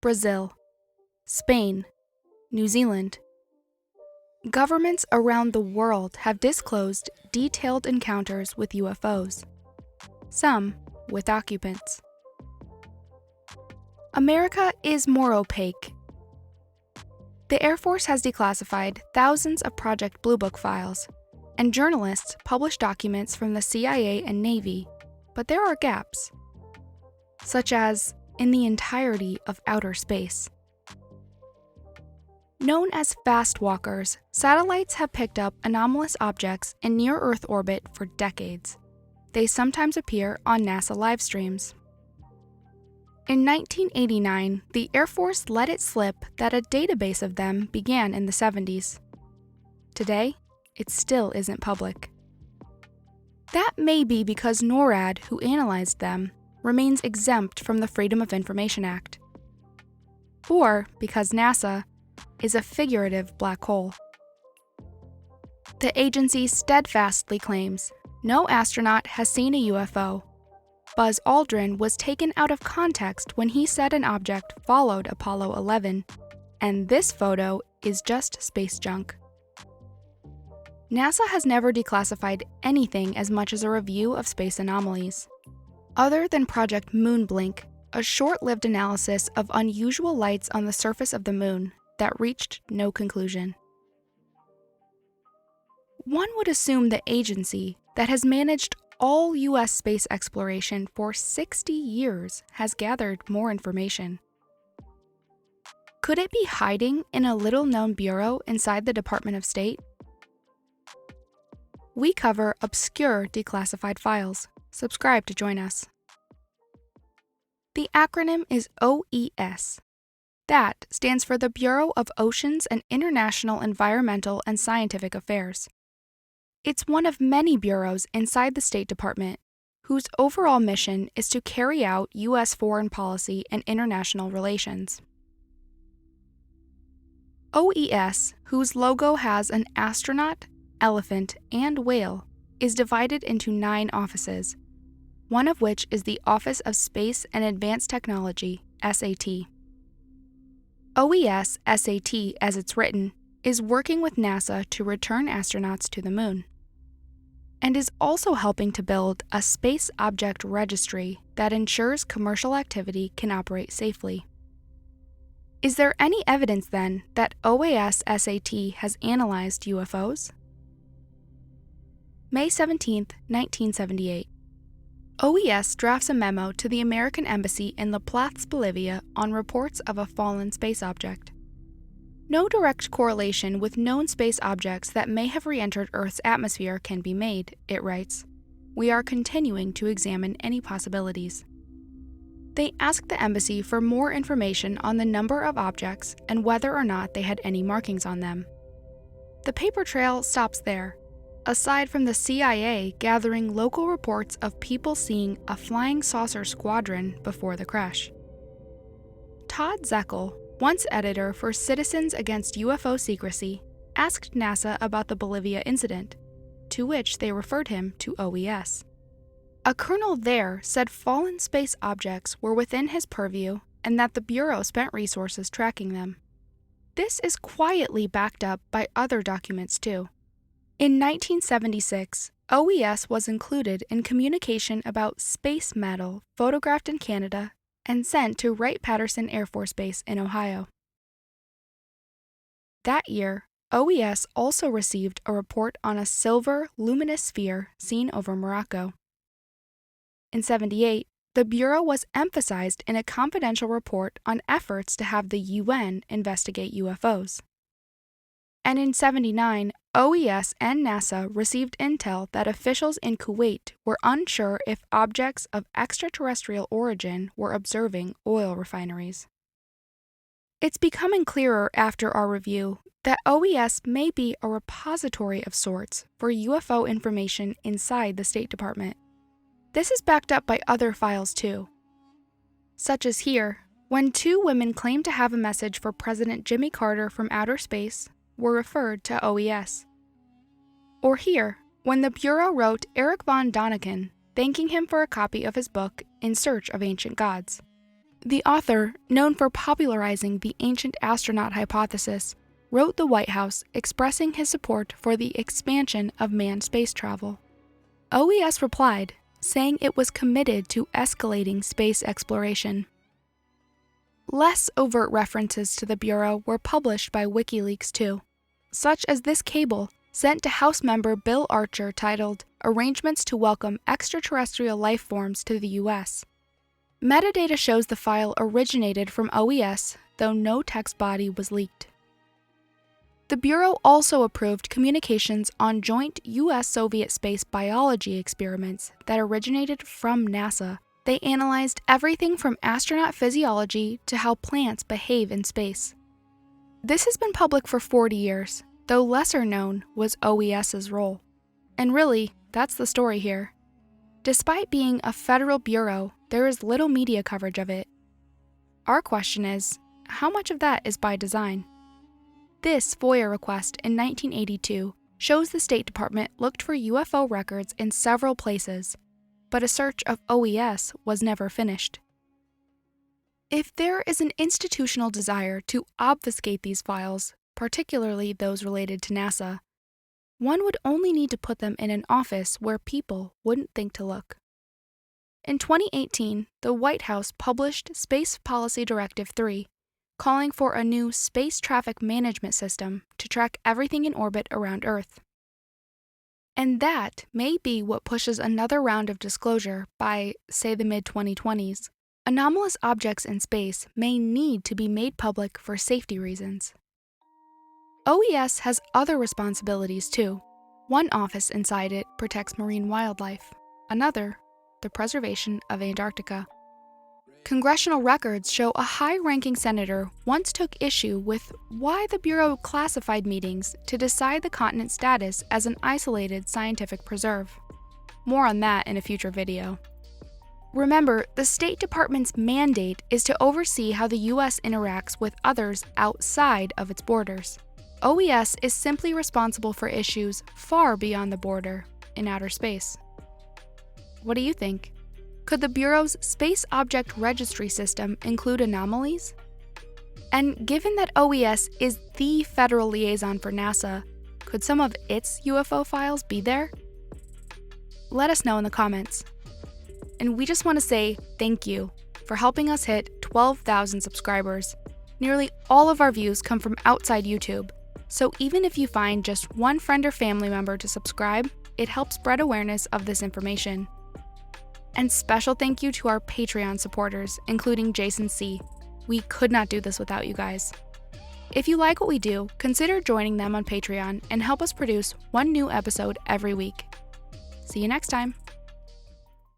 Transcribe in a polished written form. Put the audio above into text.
Brazil, Spain, New Zealand. Governments around the world have disclosed detailed encounters with UFOs, some with occupants. America is more opaque. The Air Force has declassified thousands of Project Blue Book files, and journalists publish documents from the CIA and Navy, but there are gaps, such as in the entirety of outer space. Known as fastwalkers, satellites have picked up anomalous objects in near-Earth orbit for decades. They sometimes appear on NASA live streams. In 1989, the Air Force let it slip that a database of them began in the 70s. Today, it still isn't public. That may be because NORAD, who analyzed them, remains exempt from the Freedom of Information Act. Or because NASA is a figurative black hole. The agency steadfastly claims no astronaut has seen a UFO. Buzz Aldrin was taken out of context when he said an object followed Apollo 11, and this photo is just space junk. NASA has never declassified anything as much as a review of space anomalies. Other than Project Moonblink, a short-lived analysis of unusual lights on the surface of the moon that reached no conclusion. One would assume the agency that has managed all U.S. space exploration for 60 years has gathered more information. Could it be hiding in a little-known bureau inside the Department of State? We cover obscure declassified files. Subscribe to join us. The acronym is OES. That stands for the Bureau of Oceans and International Environmental and Scientific Affairs. It's one of many bureaus inside the State Department, whose overall mission is to carry out U.S. foreign policy and international relations. OES, whose logo has an astronaut, elephant, and whale, is divided into 9 offices, one of which is the Office of Space and Advanced Technology, SAT. OES SAT, as it's written, is working with NASA to return astronauts to the moon, and is also helping to build a space object registry that ensures commercial activity can operate safely. Is there any evidence, then, that OAS SAT has analyzed UFOs? May 17, 1978. OES drafts a memo to the American Embassy in La Paz, Bolivia, on reports of a fallen space object. No direct correlation with known space objects that may have re-entered Earth's atmosphere can be made, it writes. We are continuing to examine any possibilities. They asked the embassy for more information on the number of objects and whether or not they had any markings on them. The paper trail stops there, aside from the CIA gathering local reports of people seeing a flying saucer squadron before the crash. Todd Zeckel, once editor for Citizens Against UFO Secrecy, asked NASA about the Bolivia incident, to which they referred him to OES. A colonel there said fallen space objects were within his purview and that the Bureau spent resources tracking them. This is quietly backed up by other documents too. In 1976, OES was included in communication about space metal photographed in Canada and sent to Wright-Patterson Air Force Base in Ohio. That year, OES also received a report on a silver, luminous sphere seen over Morocco. In 1978, the Bureau was emphasized in a confidential report on efforts to have the UN investigate UFOs. And in 1979, OES and NASA received intel that officials in Kuwait were unsure if objects of extraterrestrial origin were observing oil refineries. It's becoming clearer after our review that OES may be a repository of sorts for UFO information inside the State Department. This is backed up by other files too, such as here, when 2 women claimed to have a message for President Jimmy Carter from outer space were referred to OES. Or here, when the Bureau wrote Eric von Däniken, thanking him for a copy of his book In Search of Ancient Gods. The author, known for popularizing the ancient astronaut hypothesis, wrote the White House expressing his support for the expansion of manned space travel. OES replied, saying it was committed to escalating space exploration. Less overt references to the Bureau were published by WikiLeaks too, such as this cable sent to House member Bill Archer titled Arrangements to Welcome Extraterrestrial Life Forms to the U.S. Metadata shows the file originated from OES, though no text body was leaked. The Bureau also approved communications on joint U.S.-Soviet space biology experiments that originated from NASA. They analyzed everything from astronaut physiology to how plants behave in space. This has been public for 40 years, though lesser known was OES's role. And really, that's the story here. Despite being a federal bureau, there is little media coverage of it. Our question is, how much of that is by design? This FOIA request in 1982 shows the State Department looked for UFO records in several places, but a search of OES was never finished. If there is an institutional desire to obfuscate these files, particularly those related to NASA, one would only need to put them in an office where people wouldn't think to look. In 2018, the White House published Space Policy Directive 3, calling for a new space traffic management system to track everything in orbit around Earth. And that may be what pushes another round of disclosure by, say, the mid-2020s. Anomalous objects in space may need to be made public for safety reasons. OES has other responsibilities too. One office inside it protects marine wildlife, another, the preservation of Antarctica. Congressional records show a high-ranking senator once took issue with why the Bureau classified meetings to decide the continent's status as an isolated scientific preserve. More on that in a future video. Remember, the State Department's mandate is to oversee how the U.S. interacts with others outside of its borders. OES is simply responsible for issues far beyond the border, in outer space. What do you think? Could the Bureau's Space Object Registry system include anomalies? And given that OES is the federal liaison for NASA, could some of its UFO files be there? Let us know in the comments. And we just want to say thank you for helping us hit 12,000 subscribers. Nearly all of our views come from outside YouTube, so even if you find just one friend or family member to subscribe, it helps spread awareness of this information. And special thank you to our Patreon supporters, including Jason C. We could not do this without you guys. If you like what we do, consider joining them on Patreon and help us produce one new episode every week. See you next time.